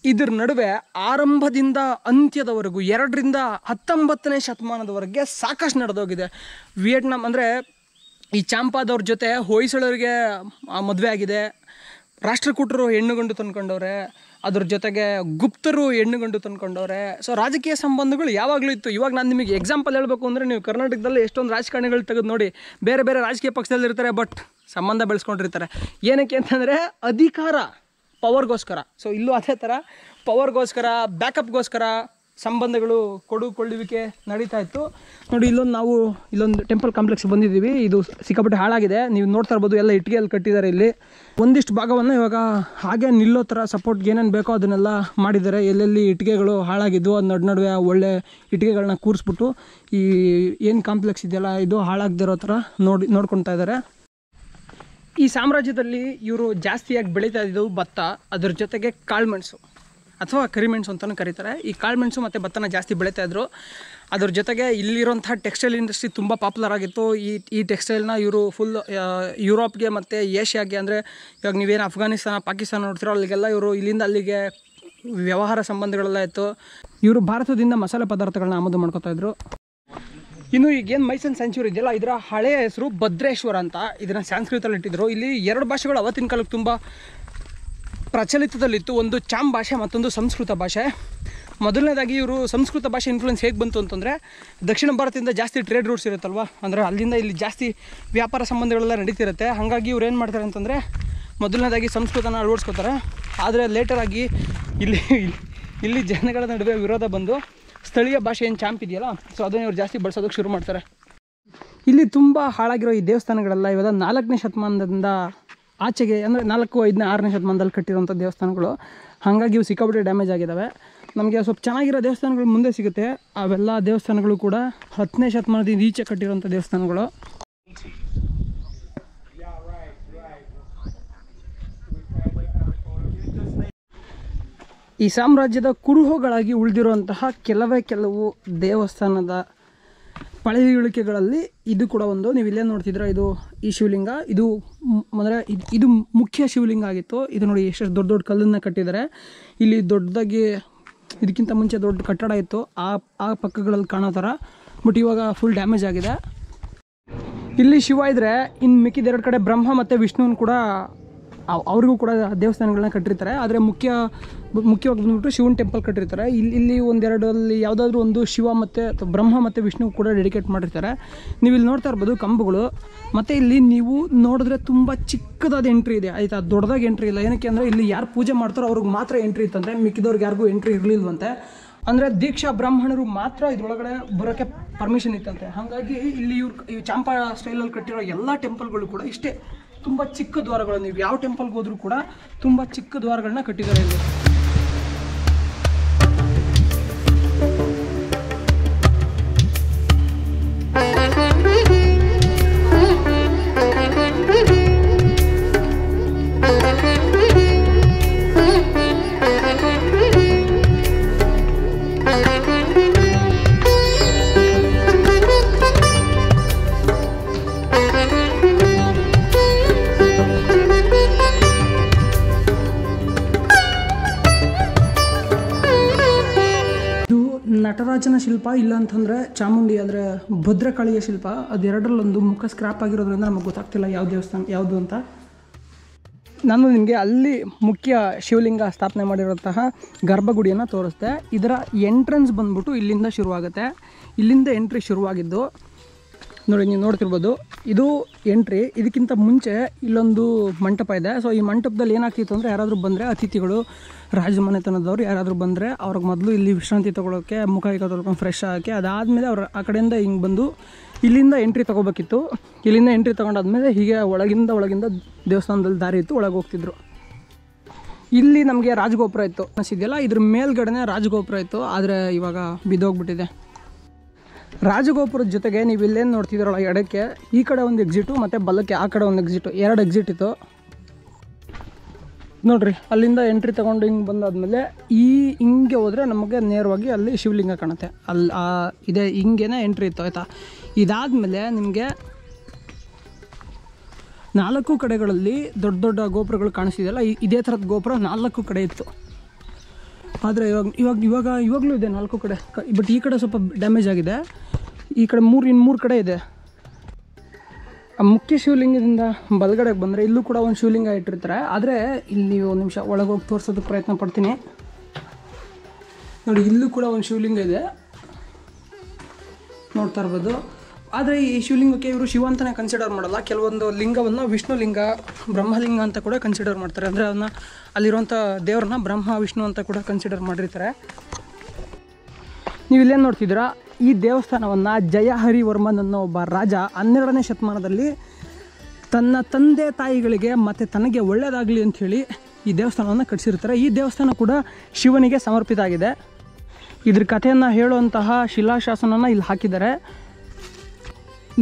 ಇದರ ನಡುವೆ ಆರಂಭದಿಂದ ಅಂತ್ಯದವರೆಗೂ 2ರಿಂದ 19ನೇ ಶತಮಾನದವರೆಗೆ ಸಾಕಷ್ಟು ನಡೆದೋಗಿದೆ. ವಿಯೆಟ್ನಾಮ್ ಅಂದರೆ ಈ ಚಾಂಪಾದವ್ರ ಜೊತೆ ಹೊಯ್ಸಳರಿಗೆ ಮದುವೆ ಆಗಿದೆ. ರಾಷ್ಟ್ರಕೂಟರು ಹೆಣ್ಣುಗಂಡು ತಂದ್ಕೊಂಡವ್ರೆ, ಅದ್ರ ಜೊತೆಗೆ ಗುಪ್ತರು ಹೆಣ್ಣುಗಂಡು ತಂದ್ಕೊಂಡವ್ರೆ. ಸೊ ರಾಜಕೀಯ ಸಂಬಂಧಗಳು ಯಾವಾಗಲೂ ಇತ್ತು. ಇವಾಗ ನಾನು ನಿಮಗೆ ಎಕ್ಸಾಂಪಲ್ ಹೇಳಬೇಕು ಅಂದರೆ ನೀವು ಕರ್ನಾಟಕದಲ್ಲಿ ಎಷ್ಟೊಂದು ರಾಜಕಾರಣಿಗಳು ತೆಗೆದು ನೋಡಿ, ಬೇರೆ ಬೇರೆ ರಾಜಕೀಯ ಪಕ್ಷದಲ್ಲಿರ್ತಾರೆ, ಬಟ್ ಸಂಬಂಧ ಬೆಳೆಸ್ಕೊಂಡಿರ್ತಾರೆ. ಏನಕ್ಕೆ ಅಂತಂದರೆ ಅಧಿಕಾರ, ಪವರ್ಗೋಸ್ಕರ. ಸೊ ಇಲ್ಲೂ ಅದೇ ಥರ ಪವರ್ಗೋಸ್ಕರ, ಬ್ಯಾಕಪ್ಗೋಸ್ಕರ ಸಂಬಂಧಗಳು ಕೊಡುಕೊಳ್ಳುವಿಕೆ ನಡೀತಾ ಇತ್ತು. ನೋಡಿ, ಇಲ್ಲೊಂದು ಟೆಂಪಲ್ ಕಾಂಪ್ಲೆಕ್ಸ್ ಬಂದಿದ್ದೀವಿ. ಇದು ಸಿಕ್ಕಾಪಟ್ಟೆ ಹಾಳಾಗಿದೆ. ನೀವು ನೋಡ್ತಾ ಇರ್ಬೋದು, ಎಲ್ಲ ಇಟ್ಟಿಗೆಯಲ್ಲಿ ಕಟ್ಟಿದ್ದಾರೆ. ಇಲ್ಲಿ ಒಂದಿಷ್ಟು ಭಾಗವನ್ನು ಇವಾಗ ಹಾಗೆ ನಿಲ್ಲೋ ಥರ ಸಪೋರ್ಟ್ಗೆ ಏನೇನು ಬೇಕೋ ಅದನ್ನೆಲ್ಲ ಮಾಡಿದ್ದಾರೆ. ಎಲ್ಲೆಲ್ಲಿ ಇಟ್ಟಿಗೆಗಳು ಹಾಳಾಗಿದ್ದು ಅದು ನಡುವೆ ಒಳ್ಳೆ ಇಟ್ಟಿಗೆಗಳನ್ನ ಕೂರಿಸ್ಬಿಟ್ಟು ಈ ಏನು ಕಾಂಪ್ಲೆಕ್ಸ್ ಇದೆಯಲ್ಲ ಇದು ಹಾಳಾಗದಿರೋ ಥರ ನೋಡ್ಕೊಳ್ತಾ ಇದ್ದಾರೆ. ಈ ಸಾಮ್ರಾಜ್ಯದಲ್ಲಿ ಇವರು ಜಾಸ್ತಿಯಾಗಿ ಬೆಳೀತಾ ಇದ್ದು ಭತ್ತ, ಅದ್ರ ಜೊತೆಗೆ ಕಾಳುಮೆಣಸು ಅಥವಾ ಕರಿಮೆಣಸು ಅಂತಲೂ ಕರೀತಾರೆ. ಈ ಕಾಳುಮೆಣಸು ಮತ್ತು ಭತ್ತನ ಜಾಸ್ತಿ ಬೆಳೀತಾ ಇದ್ರು. ಅದ್ರ ಜೊತೆಗೆ ಇಲ್ಲಿರೋಂಥ ಟೆಕ್ಸ್ಟೈಲ್ ಇಂಡಸ್ಟ್ರಿ ತುಂಬ ಪಾಪ್ಯುಲರ್ ಆಗಿತ್ತು. ಈ ಟೆಕ್ಸ್ಟೈಲ್ನ ಇವರು ಫುಲ್ ಯುರೋಪ್ಗೆ ಮತ್ತು ಏಷ್ಯಾಗೆ, ಅಂದರೆ ಇವಾಗ ನೀವೇನು ಅಫ್ಘಾನಿಸ್ತಾನ, ಪಾಕಿಸ್ತಾನ ನೋಡ್ತಿರೋ ಅಲ್ಲಿಗೆಲ್ಲ ಇವರು ಇಲ್ಲಿಂದ ಅಲ್ಲಿಗೆ ವ್ಯವಹಾರ ಸಂಬಂಧಗಳೆಲ್ಲ ಇತ್ತು. ಇವರು ಭಾರತದಿಂದ ಮಸಾಲೆ ಪದಾರ್ಥಗಳನ್ನ ಆಮದು ಮಾಡ್ಕೊತಾಯಿದ್ರು. ಇನ್ನು ಈಗೇನು ಮೈಸೂರು ಸೆಂಚುರಿ ಇದೆಯಲ್ಲ, ಇದರ ಹಳೆಯ ಹೆಸರು ಭದ್ರೇಶ್ವರ ಅಂತ. ಇದನ್ನು ಸಂಸ್ಕೃತದಲ್ಲಿ ಇಟ್ಟಿದ್ರು. ಇಲ್ಲಿ 2 ಭಾಷೆಗಳು ಅವತ್ತಿನ ಕಾಲಕ್ಕೆ ತುಂಬ ಪ್ರಚಲಿತದಲ್ಲಿತ್ತು. ಒಂದು ಚಾಮ್ ಭಾಷೆ, ಮತ್ತೊಂದು ಸಂಸ್ಕೃತ ಭಾಷೆ. ಮೊದಲನೇದಾಗಿ ಇವರು ಸಂಸ್ಕೃತ ಭಾಷೆ ಇನ್ಫ್ಲುಯೆನ್ಸ್ ಹೇಗೆ ಬಂತು ಅಂತಂದರೆ, ದಕ್ಷಿಣ ಭಾರತದಿಂದ ಜಾಸ್ತಿ ಟ್ರೇಡ್ ರೂಟ್ಸ್ ಇರುತ್ತಲ್ವ, ಅಂದರೆ ಅಲ್ಲಿಂದ ಇಲ್ಲಿ ಜಾಸ್ತಿ ವ್ಯಾಪಾರ ಸಂಬಂಧಗಳೆಲ್ಲ ನಡೀತಿರುತ್ತೆ. ಹಾಗಾಗಿ ಇವ್ರು ಏನು ಮಾಡ್ತಾರೆ ಅಂತಂದರೆ, ಮೊದಲನೇದಾಗಿ ಸಂಸ್ಕೃತನ ಅಳವಡಿಸ್ಕೋತಾರೆ. ಆದರೆ ಲೇಟರಾಗಿ ಇಲ್ಲಿ ಜನಗಳ ನಡುವೆ ವಿರೋಧ ಬಂದು ಸ್ಥಳೀಯ ಭಾಷೆ ಏನು ಚಾಂಪ್ ಇದೆಯಲ್ಲ, ಸೊ ಅದನ್ನು ಇವ್ರು ಜಾಸ್ತಿ ಬಳಸೋದಕ್ಕೆ ಶುರು ಮಾಡ್ತಾರೆ. ಇಲ್ಲಿ ತುಂಬ ಹಾಳಾಗಿರೋ ಈ ದೇವಸ್ಥಾನಗಳೆಲ್ಲ ಇವಾಗ 4ನೇ ಶತಮಾನದಿಂದ ಆಚೆಗೆ, ಅಂದರೆ 4, 5ನೇ, 6ನೇ ಶತಮಾನದಲ್ಲಿ ಕಟ್ಟಿರೋಂಥ ದೇವಸ್ಥಾನಗಳು. ಹಾಗಾಗಿ ಇವು ಸಿಕ್ಕಾಪಟ್ಟೆ ಡ್ಯಾಮೇಜ್ ಆಗಿದ್ದಾವೆ. ನಮಗೆ ಸ್ವಲ್ಪ ಚೆನ್ನಾಗಿರೋ ದೇವಸ್ಥಾನಗಳು ಮುಂದೆ ಸಿಗುತ್ತೆ. ಅವೆಲ್ಲ ದೇವಸ್ಥಾನಗಳು ಕೂಡ 10ನೇ ಶತಮಾನದಿಂದ ಈಚೆ ಕಟ್ಟಿರೋಂಥ ದೇವಸ್ಥಾನಗಳು. ಈ ಸಾಮ್ರಾಜ್ಯದ ಕುರುಹುಗಳಾಗಿ ಉಳಿದಿರುವಂತಹ ಕೆಲವು ದೇವಸ್ಥಾನದ ಪಳೆಯುಳಿಕೆಗಳಲ್ಲಿ ಇದು ಕೂಡ ಒಂದು. ನೀವು ಇಲ್ಲೇ ನೋಡ್ತಿದ್ರೆ, ಇದು ಈ ಶಿವಲಿಂಗ, ಇದು ಅಂದರೆ ಇದು ಮುಖ್ಯ ಶಿವಲಿಂಗ ಆಗಿತ್ತು. ಇದು ನೋಡಿ ಎಷ್ಟು ದೊಡ್ಡ ಕಲ್ಲನ್ನು ಕಟ್ಟಿದ್ದಾರೆ. ಇಲ್ಲಿ ದೊಡ್ಡದಾಗಿ ಇದಕ್ಕಿಂತ ಮುಂಚೆ ದೊಡ್ಡ ಕಟ್ಟಡ ಇತ್ತು, ಆ ಪಕ್ಕಗಳಲ್ಲಿ ಕಾಣೋ ಥರ. ಬಟ್ ಇವಾಗ ಫುಲ್ ಡ್ಯಾಮೇಜ್ ಆಗಿದೆ. ಇಲ್ಲಿ ಶಿವ ಇದ್ದರೆ ಇನ್ನು ಮಿಕ್ಕಿದ 2 ಕಡೆ ಬ್ರಹ್ಮ ಮತ್ತು ವಿಷ್ಣುವನ್ನು ಕೂಡ ಅವ್ರಿಗೂ ಕೂಡ ದೇವಸ್ಥಾನಗಳನ್ನ ಕಟ್ಟಿರ್ತಾರೆ. ಆದರೆ ಮುಖ್ಯವಾಗಿ ಬಂದ್ಬಿಟ್ಟು ಶಿವನ ಟೆಂಪಲ್ ಕಟ್ಟಿರ್ತಾರೆ. ಇಲ್ಲಿ ಒಂದೆರಡಲ್ಲಿ ಯಾವುದಾದ್ರೂ ಒಂದು ಶಿವ ಮತ್ತು ಬ್ರಹ್ಮ ಮತ್ತು ವಿಷ್ಣು ಕೂಡ ಡೆಡಿಕೇಟ್ ಮಾಡಿರ್ತಾರೆ. ನೀವು ಇಲ್ಲಿ ನೋಡ್ತಾ ಇರ್ಬೋದು ಕಂಬಗಳು. ಮತ್ತು ಇಲ್ಲಿ ನೀವು ನೋಡಿದ್ರೆ ತುಂಬ ಚಿಕ್ಕದಾದ ಎಂಟ್ರಿ ಇದೆ ಆಯಿತಾ, ದೊಡ್ಡದಾಗಿ ಎಂಟ್ರಿ ಇಲ್ಲ. ಏನಕ್ಕೆ ಅಂದರೆ ಇಲ್ಲಿ ಯಾರು ಪೂಜೆ ಮಾಡ್ತಾರೋ ಅವ್ರಿಗೆ ಮಾತ್ರ ಎಂಟ್ರಿ ಇತ್ತಂತೆ, ಮಿಕ್ಕಿದವ್ರಿಗೆ ಯಾರಿಗೂ ಎಂಟ್ರಿ ಇರಲಿಲ್ವಂತೆ. ಅಂದರೆ ದೀಕ್ಷಾ ಬ್ರಾಹ್ಮಣರು ಮಾತ್ರ ಇದ್ರೊಳಗಡೆ ಬರೋಕ್ಕೆ ಪರ್ಮಿಷನ್ ಇತ್ತಂತೆ. ಹಾಗಾಗಿ ಇಲ್ಲಿ ಈ ಚಾಂಪಾ ಸ್ಟೈಲಲ್ಲಿ ಕಟ್ಟಿರೋ ಎಲ್ಲ ಟೆಂಪಲ್ಗಳು ಕೂಡ ಇಷ್ಟೇ, ತುಂಬ ಚಿಕ್ಕ ದ್ವಾರಗಳು. ನೀವು ಯಾವ ಟೆಂಪಲ್ಗೆ ಹೋದರೂ ಕೂಡ ತುಂಬ ಚಿಕ್ಕ ದ್ವಾರಗಳನ್ನ ಕಟ್ಟಿದ್ದಾರೆ ಇಲ್ಲಿ. ನಟರಾಜನ ಶಿಲ್ಪ, ಇಲ್ಲ ಅಂತಂದರೆ ಚಾಮುಂಡಿ ಅಂದರೆ ಭದ್ರಕಾಳಿಯ ಶಿಲ್ಪ, ಅದೆರಡರಲ್ಲೊಂದು ಮುಖ ಸ್ಕ್ರಾಪ್ ಆಗಿರೋದ್ರಿಂದ ನಮಗೆ ಗೊತ್ತಾಗ್ತಿಲ್ಲ ಯಾವ ದೇವಸ್ಥಾನ ಯಾವುದು ಅಂತ. ನಾನು ನಿಮಗೆ ಅಲ್ಲಿ ಮುಖ್ಯ ಶಿವಲಿಂಗ ಸ್ಥಾಪನೆ ಮಾಡಿರೋಂತಹ ಗರ್ಭಗುಡಿಯನ್ನು ತೋರಿಸ್ದೆ. ಇದರ ಎಂಟ್ರೆನ್ಸ್ ಬಂದ್ಬಿಟ್ಟು ಇಲ್ಲಿಂದ ಶುರುವಾಗುತ್ತೆ. ಇಲ್ಲಿಂದ ಎಂಟ್ರಿ ಶುರುವಾಗಿದ್ದು ನೋಡಿ, ನೀವು ನೋಡ್ತಿರ್ಬೋದು, ಇದು ಎಂಟ್ರಿ. ಇದಕ್ಕಿಂತ ಮುಂಚೆ ಇಲ್ಲೊಂದು ಮಂಟಪ ಇದೆ. ಸೊ ಈ ಮಂಟಪದಲ್ಲಿ ಏನಾಗ್ತಿತ್ತು ಅಂದರೆ, ಯಾರಾದರೂ ಬಂದರೆ ಅತಿಥಿಗಳು, ರಾಜಮನೆತನದವ್ರು ಯಾರಾದರೂ ಬಂದರೆ ಅವ್ರಿಗೆ ಮೊದಲು ಇಲ್ಲಿ ವಿಶ್ರಾಂತಿ ತೊಗೊಳೋಕ್ಕೆ, ಮುಖ ತೊಳ್ಕೊಂಡು ಫ್ರೆಶ್ ಆಗೋಕ್ಕೆ, ಅದಾದಮೇಲೆ ಅವ್ರು ಆ ಕಡೆಯಿಂದ ಹಿಂಗೆ ಬಂದು ಇಲ್ಲಿಂದ ಎಂಟ್ರಿ ತೊಗೋಬೇಕಿತ್ತು. ಇಲ್ಲಿಂದ ಎಂಟ್ರಿ ತೊಗೊಂಡಾದ್ಮೇಲೆ ಹೀಗೆ ಒಳಗಿಂದ ದೇವಸ್ಥಾನದಲ್ಲಿ ದಾರಿ ಇತ್ತು, ಒಳಗೆ ಹೋಗ್ತಿದ್ರು. ಇಲ್ಲಿ ನಮಗೆ ರಾಜಗೋಪುರ ಇತ್ತು ಅನಿಸಿದೆಯಲ್ಲ, ಇದ್ರ ಮೇಲ್ಗಡೆನೇ ರಾಜಗೋಪುರ ಇತ್ತು, ಆದರೆ ಇವಾಗ ಬಿದ್ದೋಗ್ಬಿಟ್ಟಿದೆ. ರಾಜಗೋಪುರದ ಜೊತೆಗೆ ನೀವು ಇಲ್ಲೇನು ನೋಡ್ತಿದ್ದೀರಲ್ಲ, ಎಡಕ್ಕೆ ಈ ಕಡೆ ಒಂದು ಎಕ್ಸಿಟು ಮತ್ತು ಬಲಕ್ಕೆ ಆ ಕಡೆ ಒಂದು ಎಕ್ಸಿಟು, 2 ಎಕ್ಸಿಟ್ ಇತ್ತು ನೋಡಿರಿ. ಅಲ್ಲಿಂದ ಎಂಟ್ರಿ ತೊಗೊಂಡು ಹಿಂಗೆ ಬಂದಾದಮೇಲೆ ಹಿಂಗೆ ಹೋದರೆ ನಮಗೆ ನೇರವಾಗಿ ಅಲ್ಲಿ ಶಿವಲಿಂಗ ಕಾಣುತ್ತೆ. ಇದೆ ಹಿಂಗೇನೆ ಎಂಟ್ರಿ ಇತ್ತು ಆಯಿತಾ. ಇದಾದಮೇಲೆ ನಿಮಗೆ 4 ಕಡೆಗಳಲ್ಲಿ ದೊಡ್ಡ ದೊಡ್ಡ ಗೋಪುರಗಳು ಕಾಣಿಸ್ತಿದೆಯಲ್ಲ, ಇದೇ ಥರದ ಗೋಪುರ 4 ಕಡೆ ಇತ್ತು. ಆದರೆ ಇವಾಗಲೂ ಇದೆ 4 ಕಡೆ, ಬಟ್ ಈ ಕಡೆ ಸ್ವಲ್ಪ ಡ್ಯಾಮೇಜ್ ಆಗಿದೆ. ಈ ಕಡೆ 3 ಕಡೆ ಇದೆ. ಆ ಮುಖ್ಯ ಶಿವಲಿಂಗದಿಂದ ಬಲಗಡೆಗೆ ಬಂದರೆ ಇಲ್ಲೂ ಕೂಡ ಒಂದು ಶಿವಲಿಂಗ ಇಟ್ಟಿರ್ತಾರೆ. ಆದರೆ ಇಲ್ಲಿ ಒಂದು ನಿಮಿಷ ಒಳಗೋಗಿ ತೋರಿಸೋದಕ್ಕೆ ಪ್ರಯತ್ನ ಪಡ್ತೀನಿ. ನೋಡಿ, ಇಲ್ಲೂ ಕೂಡ ಒಂದು ಶಿವಲಿಂಗ ಇದೆ, ನೋಡ್ತಾ ಇರ್ಬೋದು. ಆದರೆ ಈ ಶಿವಲಿಂಗಕ್ಕೆ ಇವರು ಶಿವ ಅಂತಲೇ ಕನ್ಸಿಡರ್ ಮಾಡಲ್ಲ. ಕೆಲವೊಂದು ಲಿಂಗವನ್ನು ವಿಷ್ಣು ಲಿಂಗ, ಬ್ರಹ್ಮಲಿಂಗ ಅಂತ ಕೂಡ ಕನ್ಸಿಡರ್ ಮಾಡ್ತಾರೆ. ಅಂದರೆ ಅದನ್ನು ಅಲ್ಲಿರುವಂಥ ದೇವ್ರನ್ನ ಬ್ರಹ್ಮ ವಿಷ್ಣು ಅಂತ ಕೂಡ ಕನ್ಸಿಡರ್ ಮಾಡಿರ್ತಾರೆ. ನೀವು ಇಲ್ಲೇನು ನೋಡ್ತಿದ್ದೀರಾ, ಈ ದೇವಸ್ಥಾನವನ್ನು ಜಯಹರಿವರ್ಮನ್ ಅನ್ನೋ ಒಬ್ಬ ರಾಜ 12ನೇ ಶತಮಾನದಲ್ಲಿ ತನ್ನ ತಂದೆ ತಾಯಿಗಳಿಗೆ ಮತ್ತು ತನಗೆ ಒಳ್ಳೆಯದಾಗಲಿ ಅಂಥೇಳಿ ಈ ದೇವಸ್ಥಾನವನ್ನು ಕಟ್ಟಿಸಿರ್ತಾರೆ. ಈ ದೇವಸ್ಥಾನ ಕೂಡ ಶಿವನಿಗೆ ಸಮರ್ಪಿತ ಆಗಿದೆ. ಇದ್ರ ಕಥೆಯನ್ನು ಹೇಳುವಂತಹ ಶಿಲಾಶಾಸನನ ಇಲ್ಲಿ ಹಾಕಿದ್ದಾರೆ.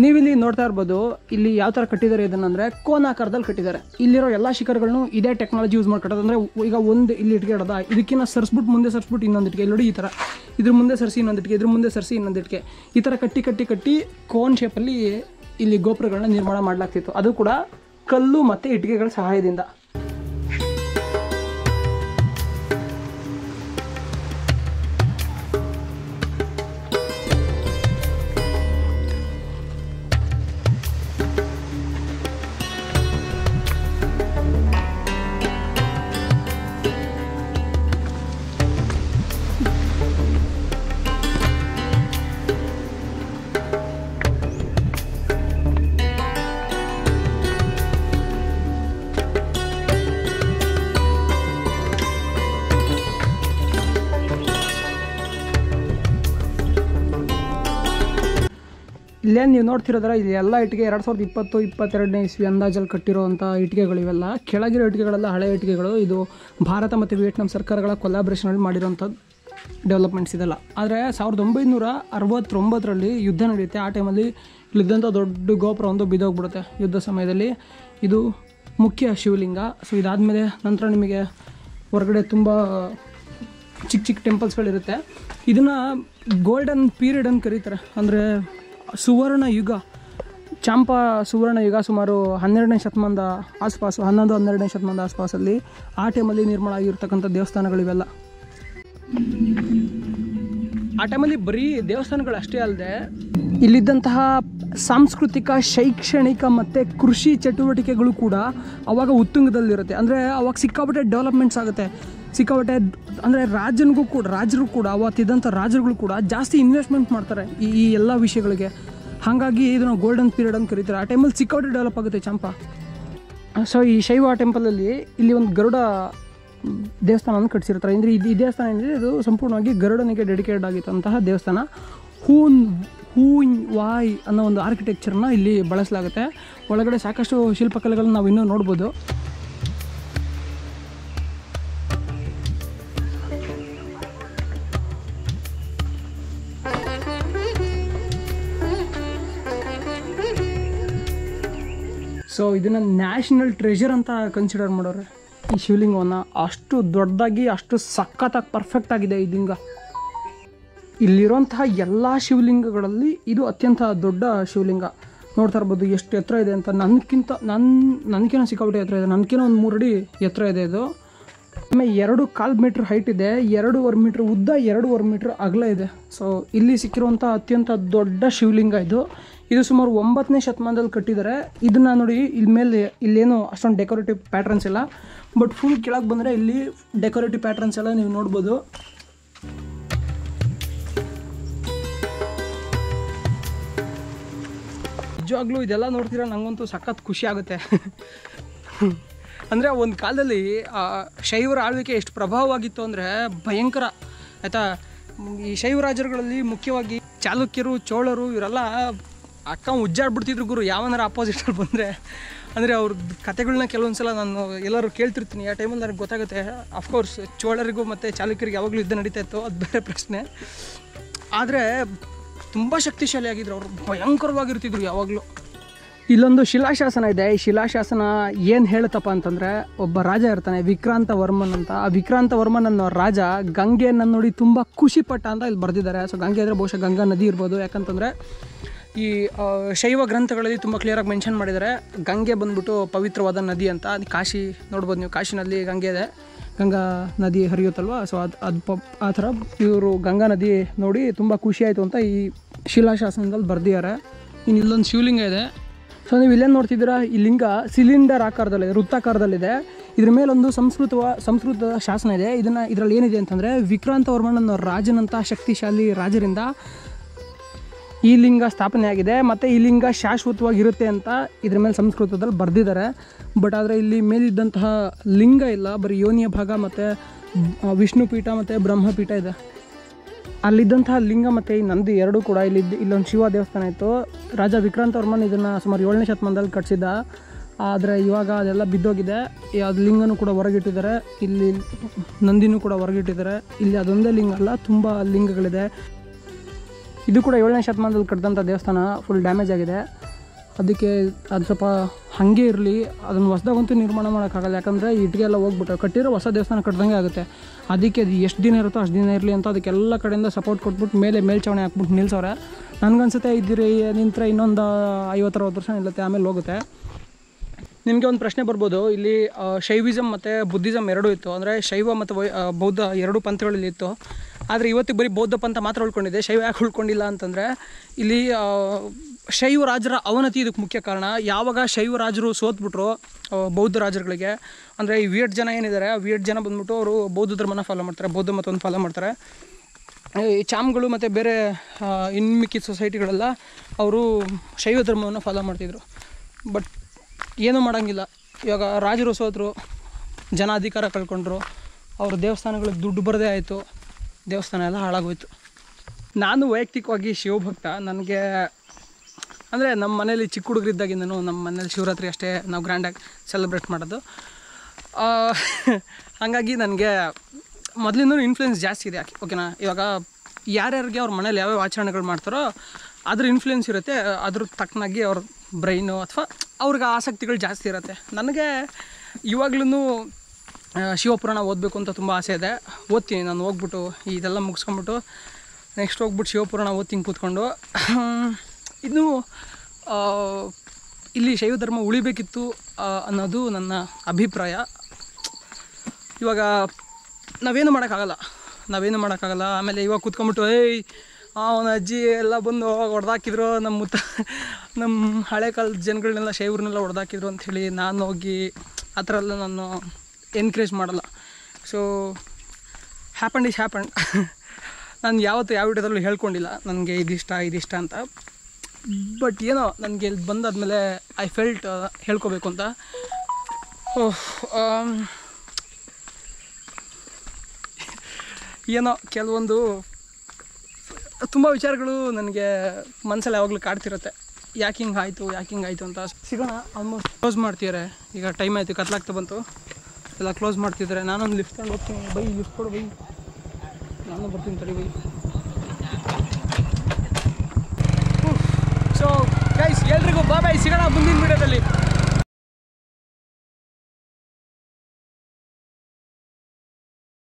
ನೀವಿಲ್ಲಿ ನೋಡ್ತಾ ಇರ್ಬೋದು, ಇಲ್ಲಿ ಯಾವ ಥರ ಕಟ್ಟಿದ್ದಾರೆ ಇದನ್ನಂದರೆ ಕೋನಾಕಾರದಲ್ಲಿ ಕಟ್ಟಿದ್ದಾರೆ. ಇಲ್ಲಿರೋ ಎಲ್ಲ ಶಿಖರಗಳನ್ನು ಇದೇ ಟೆಕ್ನಾಲಜಿ ಯೂಸ್ ಮಾಡಿ ಕಟ್ಟೋದು. ಅಂದರೆ ಈಗ ಒಂದು ಇಲ್ಲಿ ಇಟ್ಕೆ ಇಡೋದ, ಇದಕ್ಕಿಂತ ಸರ್ಸ್ಬಿಟ್ಟು ಮುಂದೆ ಸರ್ಸ್ಬಿಟ್ಟು ಇನ್ನೊಂದು ಇಟ್ಕೆ, ಇಲ್ಲಿ ನೋಡಿ ಈ ಥರ ಇದ್ರ ಮುಂದೆ ಸರಿಸಿ ಇನ್ನೊಂದು ಇಟ್ಕೆ, ಇದ್ರ ಮುಂದೆ ಸರಿಸಿ ಇನ್ನೊಂದು ಇಟ್ಕೆ, ಈ ಥರ ಕಟ್ಟಿ ಕೋನ್ ಶೇಪಲ್ಲಿ ಇಲ್ಲಿ ಗೋಪುರಗಳನ್ನ ನಿರ್ಮಾಣ ಮಾಡಲಾಗ್ತಿತ್ತು. ಅದು ಕೂಡ ಕಲ್ಲು ಮತ್ತು ಇಟ್ಟಿಗೆಗಳ ಸಹಾಯದಿಂದ. ಇಲ್ಲೇ ನೀವು ನೋಡ್ತಿರೋದ್ರೆ ಇಲ್ಲಿ ಎಲ್ಲ ಇಟ್ಟಿಗೆ 2020-22ನೇ ಇಸ್ವಿ ಅಂದಾಜಲ್ಲಿ ಕಟ್ಟಿರೋವಂಥ ಇಟ್ಟಿಗೆಗಳು. ಇವೆಲ್ಲ ಕೆಳಗಿರೋ ಇಟ್ಟಿಗೆಗಳೆಲ್ಲ ಹಳೆ ಇಟ್ಟಿಗೆಗಳು. ಇದು ಭಾರತ ಮತ್ತು ವಿಯೆಟ್ನಾಂ ಸರ್ಕಾರಗಳ ಕೊಲಾಬ್ರೇಷನಲ್ಲಿ ಮಾಡಿರೋಂಥ ಡೆವಲಪ್ಮೆಂಟ್ಸ್ ಇದೆಲ್ಲ. ಆದರೆ 1969ರಲ್ಲಿ ಯುದ್ಧ ನಡೆಯುತ್ತೆ. ಆ ಟೈಮಲ್ಲಿ ಇಲ್ಲಿದ್ದಂಥ ದೊಡ್ಡ ಗೋಪುರ ಒಂದು ಬಿದ್ದೋಗ್ಬಿಡುತ್ತೆ ಯುದ್ಧ ಸಮಯದಲ್ಲಿ. ಇದು ಮುಖ್ಯ ಶಿವಲಿಂಗ. ಸೊ ಇದಾದಮೇಲೆ ನಂತರ ನಿಮಗೆ ಹೊರಗಡೆ ತುಂಬ ಚಿಕ್ಕ ಟೆಂಪಲ್ಸ್ಗಳಿರುತ್ತೆ. ಇದನ್ನು ಗೋಲ್ಡನ್ ಪೀರಿಯಡ್ ಅಂತ ಕರೀತಾರೆ. ಅಂದರೆ ಸುವರ್ಣ ಯುಗ, ಚಾಂಪಾ ಸುವರ್ಣ ಯುಗ ಸುಮಾರು 12ನೇ ಶತಮಾನದ ಆಸ್ಪಾಸು, 11-12ನೇ ಶತಮಾನದ ಆಸ್ಪಾಸಲ್ಲಿ ಆ ಟೈಮಲ್ಲಿ ನಿರ್ಮಾಣ ಆಗಿರ್ತಕ್ಕಂಥ ದೇವಸ್ಥಾನಗಳಿವೆಲ್ಲ. ಆ ಟೈಮಲ್ಲಿ ಬರೀ ದೇವಸ್ಥಾನಗಳು ಅಷ್ಟೇ ಅಲ್ಲದೆ ಇಲ್ಲಿದ್ದಂತಹ ಸಾಂಸ್ಕೃತಿಕ, ಶೈಕ್ಷಣಿಕ ಮತ್ತು ಕೃಷಿ ಚಟುವಟಿಕೆಗಳು ಕೂಡ ಆವಾಗ ಉತ್ತುಂಗದಲ್ಲಿರುತ್ತೆ. ಅಂದರೆ ಅವಾಗ ಸಿಕ್ಕಾಪಟ್ಟೆ ಡೆವಲಪ್ಮೆಂಟ್ಸ್ ಆಗುತ್ತೆ, ಸಿಕ್ಕಾಪಟ್ಟೆ. ಅಂದರೆ ರಾಜರು ಕೂಡ ಅವತ್ತಿದ್ದಂಥ ರಾಜರುಗಳು ಕೂಡ ಜಾಸ್ತಿ ಇನ್ವೆಸ್ಟ್ಮೆಂಟ್ ಮಾಡ್ತಾರೆ ಈ ಎಲ್ಲ ವಿಷಯಗಳಿಗೆ. ಹಾಗಾಗಿ ಇದನ್ನು ಗೋಲ್ಡನ್ ಪೀರಿಯಡ್ ಅಂತ ಕರೀತಾರೆ. ಆ ಟೈಮಲ್ಲಿ ಸಿಕ್ಕಾಪಟ್ಟೆ ಡೆವಲಪ್ ಆಗುತ್ತೆ ಚಂಪಾ. ಸೊ ಈ ಶೈವ ಟೆಂಪಲಲ್ಲಿ ಇಲ್ಲಿ ಒಂದು ಗರುಡ ದೇವಸ್ಥಾನವನ್ನು ಕಟ್ಟಿಸಿರ್ತಾರೆ. ಅಂದರೆ ಈ ದೇವಸ್ಥಾನ ಏನಿದೆ ಇದು ಸಂಪೂರ್ಣವಾಗಿ ಗರುಡನಿಗೆ ಡೆಡಿಕೇಟೆಡ್ ಆಗಿತ್ತಂತಹ ದೇವಸ್ಥಾನ. ಹೂನ್ ವಾಯ್ ಅನ್ನೋ ಒಂದು ಆರ್ಕಿಟೆಕ್ಚರ್ನ ಇಲ್ಲಿ ಬಳಸಲಾಗುತ್ತೆ. ಒಳಗಡೆ ಸಾಕಷ್ಟು ಶಿಲ್ಪಕಲೆಗಳನ್ನು ನಾವು ಇನ್ನೂ ನೋಡ್ಬೋದು. ಸೊ ಇದನ್ನು ನ್ಯಾಷನಲ್ ಟ್ರೆಷರ್ ಅಂತ ಕನ್ಸಿಡರ್ ಮಾಡೋರು ಈ ಶಿವಲಿಂಗವನ್ನು. ಅಷ್ಟು ದೊಡ್ಡದಾಗಿ, ಅಷ್ಟು ಸಖತ್ತಾಗಿ ಪರ್ಫೆಕ್ಟ್ ಆಗಿದೆ ಈ ಲಿಂಗ. ಇಲ್ಲಿರುವಂತಹ ಎಲ್ಲ ಶಿವಲಿಂಗಗಳಲ್ಲಿ ಇದು ಅತ್ಯಂತ ದೊಡ್ಡ ಶಿವಲಿಂಗ. ನೋಡ್ತಾ ಇರ್ಬೋದು ಎಷ್ಟು ಎತ್ತರ ಇದೆ ಅಂತ. ನನಗೇನೋ ಸಿಕ್ಕಾಪಟ್ಟೆ ಎತ್ತರ ಇದೆ, ನನಗೇನೋ ಒಂದು 3 ಅಡಿ ಎತ್ತರ ಇದೆ ಇದು. ಆಮೇಲೆ 2.25 ಮೀಟ್ರ್ ಹೈಟ್ ಇದೆ, 2.5 ಮೀಟ್ರ್ ಉದ್ದ, 2.5 ಮೀಟ್ರ್ ಅಗಲ ಇದೆ. ಸೊ ಇಲ್ಲಿ ಸಿಕ್ಕಿರುವಂಥ ಅತ್ಯಂತ ದೊಡ್ಡ ಶಿವಲಿಂಗ ಇದು. ಇದು ಸುಮಾರು 9ನೇ ಶತಮಾನದಲ್ಲಿ ಕಟ್ಟಿದ್ದಾರೆ. ಇದನ್ನು ನೋಡಿ, ಇಲ್ಲೇನು ಅಷ್ಟೊಂದು ಡೆಕೋರೇಟಿವ್ ಪ್ಯಾಟ್ರನ್ಸ್ ಇಲ್ಲ, ಬಟ್ ಫುಲ್ ಕೆಳಗೆ ಬಂದರೆ ಇಲ್ಲಿ ಡೆಕೋರೇಟಿವ್ ಪ್ಯಾಟ್ರನ್ಸ್ ಎಲ್ಲ ನೀವು ನೋಡ್ಬೋದು. ನಿಜವಾಗ್ಲೂ ಇದೆಲ್ಲ ನೋಡ್ತೀರಾ ನನಗಂತೂ ಸಖತ್ ಖುಷಿ ಆಗುತ್ತೆ. ಅಂದರೆ ಒಂದು ಕಾಲದಲ್ಲಿ ಶೈವರ ಆಳ್ವಿಕೆ ಎಷ್ಟು ಪ್ರಭಾವವಾಗಿತ್ತು ಅಂದರೆ ಭಯಂಕರ, ಆಯಿತಾ. ಈ ಶೈವರಾಜರುಗಳಲ್ಲಿ ಮುಖ್ಯವಾಗಿ ಚಾಲುಕ್ಯರು, ಚೋಳರು ಇವರೆಲ್ಲ ಉಜ್ಜಾಡ್ಬಿಡ್ತಿದ್ರು ಗುರು ಯಾವನಾರ ಅಪೋಸಿಟಲ್ಲಿ ಬಂದರೆ. ಅಂದರೆ ಅವ್ರ ಕತೆಗಳನ್ನ ಕೆಲವೊಂದು ಸಲ ನಾನು ಎಲ್ಲರೂ ಕೇಳ್ತಿರ್ತೀನಿ. ಆ ಟೈಮಲ್ಲಿ ನನಗೆ ಗೊತ್ತಾಗುತ್ತೆ. ಅಫ್ಕೋರ್ಸ್ ಚೋಳರಿಗೂ ಮತ್ತು ಚಾಲುಕ್ಯರಿಗೆ ಯಾವಾಗಲೂ ಯುದ್ಧ ನಡೀತಾ ಇತ್ತು, ಅದು ಬೇರೆ ಪ್ರಶ್ನೆ. ಆದರೆ ತುಂಬ ಶಕ್ತಿಶಾಲಿಯಾಗಿದ್ರು ಅವರು, ಭಯಂಕರವಾಗಿರ್ತಿದ್ರು ಯಾವಾಗಲೂ. ಇಲ್ಲೊಂದು ಶಿಲಾಶಾಸನ ಇದೆ. ಈ ಶಿಲಾಶಾಸನ ಏನು ಹೇಳುತ್ತಪ್ಪ ಅಂತಂದರೆ, ಒಬ್ಬ ರಾಜ ಇರ್ತಾನೆ ವಿಕ್ರಾಂತ ವರ್ಮನ್ ಅಂತ. ಆ ವಿಕ್ರಾಂತ ವರ್ಮನ್ ಅನ್ನೋ ರಾಜ ಗಂಗೆಯನ್ನು ನೋಡಿ ತುಂಬ ಖುಷಿಪಟ್ಟ ಅಂತ ಇಲ್ಲಿ ಬರೆದಿದ್ದಾರೆ. ಸೊ ಗಂಗೆ ಅಂದರೆ ಬಹುಶಃ ಗಂಗಾ ನದಿ ಇರ್ಬೋದು. ಯಾಕಂತಂದರೆ ಈ ಶೈವ ಗ್ರಂಥಗಳಲ್ಲಿ ತುಂಬ ಕ್ಲಿಯರಾಗಿ ಮೆನ್ಷನ್ ಮಾಡಿದ್ದಾರೆ, ಗಂಗೆ ಬಂದ್ಬಿಟ್ಟು ಪವಿತ್ರವಾದ ನದಿ ಅಂತ. ಅದು ಕಾಶಿ ನೋಡ್ಬೋದು ನೀವು, ಕಾಶಿನಲ್ಲಿ ಗಂಗೆ ಇದೆ, ಗಂಗಾ ನದಿ ಹರಿಯುತ್ತಲ್ವ. ಸೊ ಅದು ಆ ಥರ ಇವರು ಗಂಗಾ ನದಿ ನೋಡಿ ತುಂಬ ಖುಷಿಯಾಯಿತು ಅಂತ ಈ ಶಿಲಾಶಾಸನದಲ್ಲಿ ಬರೆದಿದ್ದಾರೆ. ಇನ್ನು ಇಲ್ಲೊಂದು ಶಿವಲಿಂಗ ಇದೆ. ಸೊ ನೀವು ಇಲ್ಲೇನು ನೋಡ್ತಿದ್ದೀರಾ, ಈ ಲಿಂಗ ಸಿಲಿಂಡರ್ ಆಕಾರದಲ್ಲಿದೆ, ವೃತ್ತಾಕಾರದಲ್ಲಿದೆ. ಇದ್ರ ಮೇಲೊಂದು ಸಂಸ್ಕೃತ ಶಾಸನ ಇದೆ. ಇದರಲ್ಲಿ ಏನಿದೆ ಅಂತಂದರೆ, ವಿಕ್ರಾಂತ ವರ್ಮನ್ ಅನ್ನೋ ರಾಜನಂಥ ಶಕ್ತಿಶಾಲಿ ರಾಜರಿಂದ ಈ ಲಿಂಗ ಸ್ಥಾಪನೆ ಆಗಿದೆ ಮತ್ತು ಈ ಲಿಂಗ ಶಾಶ್ವತವಾಗಿರುತ್ತೆ ಅಂತ ಇದ್ರ ಮೇಲೆ ಸಂಸ್ಕೃತದಲ್ಲಿ ಬರೆದಿದ್ದಾರೆ. ಬಟ್ ಆದರೆ ಇಲ್ಲಿ ಮೇಲಿದ್ದಂತಹ ಲಿಂಗ ಇಲ್ಲ, ಬರೀ ಯೋನಿಯ ಭಾಗ ಮತ್ತು ವಿಷ್ಣುಪೀಠ ಮತ್ತು ಬ್ರಹ್ಮಪೀಠ ಇದೆ. ಅಲ್ಲಿದ್ದಂತಹ ಲಿಂಗ ಮತ್ತು ಈ ನಂದಿ ಎರಡೂ ಕೂಡ ಇಲ್ಲೊಂದು ಶಿವ ದೇವಸ್ಥಾನ ಇತ್ತು. ರಾಜ ವಿಕ್ರಾಂತ ವರ್ಮನ್ ಇದನ್ನು ಸುಮಾರು 7ನೇ ಶತಮಾನದಲ್ಲಿ ಕಟ್ಟಿಸಿದ್ದ. ಆದರೆ ಇವಾಗ ಅದೆಲ್ಲ ಬಿದ್ದೋಗಿದೆ. ಅದು ಲಿಂಗನೂ ಕೂಡ ಹೊರಗಿಟ್ಟಿದ್ದಾರೆ, ಇಲ್ಲಿ ನಂದಿನೂ ಕೂಡ ಹೊರಗಿಟ್ಟಿದ್ದಾರೆ. ಇಲ್ಲಿ ಅದೊಂದೇ ಲಿಂಗ ಅಲ್ಲ, ತುಂಬ ಲಿಂಗಗಳಿದೆ. ಇದು ಕೂಡ 7ನೇ ಶತಮಾನದಲ್ಲಿ ಕಟ್ಟಿದಂಥ ದೇವಸ್ಥಾನ ಫುಲ್ ಡ್ಯಾಮೇಜ್ ಆಗಿದೆ. ಅದಕ್ಕೆ ಅದು ಸ್ವಲ್ಪ ಹಾಗೆ ಇರಲಿ, ಅದನ್ನು ಹೊಸದಾಗಂತೂ ನಿರ್ಮಾಣ ಮಾಡೋಕ್ಕಾಗಲ್ಲ. ಯಾಕಂದರೆ ಇಟ್ಟಿಗೆ ಎಲ್ಲ ಹೋಗ್ಬಿಟ್ಟು ಕಟ್ಟಿರೋ ಹೊಸ ದೇವಸ್ಥಾನ ಕಟ್ಟಿದಂಗೆ ಆಗುತ್ತೆ. ಅದಕ್ಕೆ ಅದು ಎಷ್ಟು ದಿನ ಇರುತ್ತೋ ಅಷ್ಟು ದಿನ ಇರಲಿ ಅಂತ ಅದಕ್ಕೆಲ್ಲ ಕಡೆಯಿಂದ ಸಪೋರ್ಟ್ ಕೊಟ್ಬಿಟ್ಟು ಮೇಲ್ಛಾವಣಿ ಹಾಕ್ಬಿಟ್ಟು ನಿಲ್ಸವ್ರೆ. ನನಗನ್ಸುತ್ತೆ ನಿಂತರೆ ಇನ್ನೊಂದು 50-60 ವರ್ಷ ನಿಲ್ಲುತ್ತೆ, ಆಮೇಲೆ ಹೋಗುತ್ತೆ. ನಿಮಗೆ ಒಂದು ಪ್ರಶ್ನೆ ಬರ್ಬೋದು, ಇಲ್ಲಿ ಶೈವಿಸಮ್ ಮತ್ತು ಬುದ್ಧಿಸಮ್ ಎರಡೂ ಇತ್ತು. ಅಂದರೆ ಶೈವ ಮತ್ತು ಬೌದ್ಧ ಎರಡೂ ಪಂಥಗಳಲ್ಲಿ ಇತ್ತು. ಆದರೆ ಇವತ್ತಿಗೆ ಬರೀ ಬೌದ್ಧ ಪಂಥ ಮಾತ್ರ ಉಳ್ಕೊಂಡಿದೆ, ಶೈವ ಯಾಕೆ ಉಳ್ಕೊಂಡಿಲ್ಲ ಅಂತಂದರೆ, ಇಲ್ಲಿ ಶೈವ ರಾಜರ ಅವನತಿ ಇದಕ್ಕೆ ಮುಖ್ಯ ಕಾರಣ. ಯಾವಾಗ ಶೈವ ರಾಜರು ಸೋತ್ಬಿಟ್ರು ಬೌದ್ಧ ರಾಜರುಗಳಿಗೆ, ಅಂದರೆ ಈ ವಿಯಟ್ ಜನ ಏನಿದ್ದಾರೆ, ಆ ವಿಯಟ್ ಜನ ಬಂದ್ಬಿಟ್ಟು ಅವರು ಬೌದ್ಧ ಧರ್ಮನ ಫಾಲೋ ಮಾಡ್ತಾರೆ, ಬೌದ್ಧ ಮತವನ್ನು ಫಾಲೋ ಮಾಡ್ತಾರೆ. ಈ ಚಾಮ್ಗಳು ಮತ್ತು ಬೇರೆ ಇನ್ಮಿಕ್ಕಿದ ಸೊಸೈಟಿಗಳೆಲ್ಲ ಅವರು ಶೈವ ಧರ್ಮವನ್ನು ಫಾಲೋ ಮಾಡ್ತಿದ್ರು. ಬಟ್ ಏನೂ ಮಾಡೋಂಗಿಲ್ಲ. ಇವಾಗ ರಾಜರು ಸೋತರು, ಜನ ಅಧಿಕಾರ ಕಳ್ಕೊಂಡ್ರು, ಅವ್ರ ದೇವಸ್ಥಾನಗಳಿಗೆ ದುಡ್ಡು ಬರದೇ ಆಯಿತು, ದೇವಸ್ಥಾನ ಎಲ್ಲ ಹಾಳಾಗೋಯ್ತು. ನಾನು ವೈಯಕ್ತಿಕವಾಗಿ ಶಿವಭಕ್ತ. ನನಗೆ ಅಂದರೆ ನಮ್ಮ ಮನೇಲಿ ಚಿಕ್ಕ ಹುಡುಗರಿದ್ದಾಗಿಂದನೂ ನಮ್ಮ ಮನೇಲಿ ಶಿವರಾತ್ರಿ ಅಷ್ಟೇ ನಾವು ಗ್ರ್ಯಾಂಡಾಗಿ ಸೆಲೆಬ್ರೇಟ್ ಮಾಡೋದು. ಹಾಗಾಗಿ ನನಗೆ ಮೊದಲಿಂದೂ ಇನ್ಫ್ಲುಯೆನ್ಸ್ ಜಾಸ್ತಿ ಇದೆ. ಓಕೆನಾ, ಇವಾಗ ಯಾರ್ಯಾರಿಗೆ ಅವ್ರ ಮನೇಲಿ ಯಾವ್ಯಾವ ಆಚರಣೆಗಳು ಮಾಡ್ತಾರೋ ಅದ್ರ ಇನ್ಫ್ಲುಯೆನ್ಸ್ ಇರುತ್ತೆ, ಅದ್ರ ತಕ್ಕನಾಗಿ ಅವ್ರ ಬ್ರೈನು ಅಥವಾ ಅವ್ರಿಗೆ ಆಸಕ್ತಿಗಳು ಜಾಸ್ತಿ ಇರುತ್ತೆ. ನನಗೆ ಇವಾಗ್ಲೂ ಶಿವಪುರಾಣ ಓದಬೇಕು ಅಂತ ತುಂಬ ಆಸೆ ಇದೆ. ಓದ್ತೀನಿ ನಾನು, ಹೋಗ್ಬಿಟ್ಟು ಇದೆಲ್ಲ ಮುಗಿಸ್ಕೊಂಬಿಟ್ಟು ನೆಕ್ಸ್ಟ್ ಹೋಗ್ಬಿಟ್ಟು ಶಿವಪುರಾಣ ಓದ್ತೀನಿ ಕೂತ್ಕೊಂಡು. ಇನ್ನು ಇಲ್ಲಿ ಶೈವ ಧರ್ಮ ಉಳಿಬೇಕಿತ್ತು ಅನ್ನೋದು ನನ್ನ ಅಭಿಪ್ರಾಯ. ಇವಾಗ ನಾವೇನು ಮಾಡೋಕ್ಕಾಗಲ್ಲ. ಆಮೇಲೆ ಇವಾಗ ಕೂತ್ಕೊಂಡ್ಬಿಟ್ಟು ಅವನ ಅಜ್ಜಿ ಎಲ್ಲ ಬಂದು ಹೊಡೆದಾಕಿದ್ರು, ನಮ್ಮ ಹಳೆ ಕಾಲದ ಜನಗಳನ್ನೆಲ್ಲ ಶೈವ್ರನ್ನೆಲ್ಲ ಹೊಡೆದಾಕಿದ್ರು ಅಂಥೇಳಿ ನಾನು ಹೋಗಿ ಆ ಥರ ಎಲ್ಲ ನಾನು ಎನ್ಕರೇಜ್ ಮಾಡಲ್ಲ. So happened is happened. ನಾನು ಯಾವತ್ತೂ ಯಾವ ವಿಡಿಯೋದಲ್ಲೂ ಹೇಳ್ಕೊಂಡಿಲ್ಲ ನನಗೆ ಇದಿಷ್ಟ ಅಂತ. ಬಟ್ ಏನೋ ನನಗೆ ಇಲ್ಲಿ ಬಂದಾದ್ಮೇಲೆ ಐ ಫೆಲ್ಟ್ ಹೇಳ್ಕೊಬೇಕು ಅಂತ. ಏನೋ ಕೆಲವೊಂದು ತುಂಬ ವಿಚಾರಗಳು ನನಗೆ ಮನಸ್ಸಲ್ಲಿ ಯಾವಾಗಲೂ ಕಾಡ್ತಿರುತ್ತೆ. ಯಾಕೆ ಹಿಂಗೆ ಆಯಿತು ಅಂತ. ಸಿಗೋಣ, ಆಲ್ಮೋಸ್ಟ್ ಕ್ಲೋಸ್ ಮಾಡ್ತಿದ್ದಾರೆ. ಈಗ ಟೈಮ್ ಆಯಿತು, ಕತ್ಲಾಗ್ತಾ ಬಂತು, ಎಲ್ಲ ಕ್ಲೋಸ್ ಮಾಡ್ತಿದ್ದಾರೆ. ನಾನೊಂದು ಲಿಫ್ಟ್ ತಗೊಂಡು ಹೋಗ್ತೀನಿ. ಬೈ ಲಿಫ್ಟ್ ಕೊಡು ಬೈ, ನಾನು ಬರ್ತೀನಿ ತಡಿ ಬೈ. ಸೊ ಗೈಸ್ ಎಲ್ರಿಗೂ ಬಾಯ್, ಸಿಗೋಣ ಮುಂದಿನ ವಿಡಿಯೋದಲ್ಲಿ.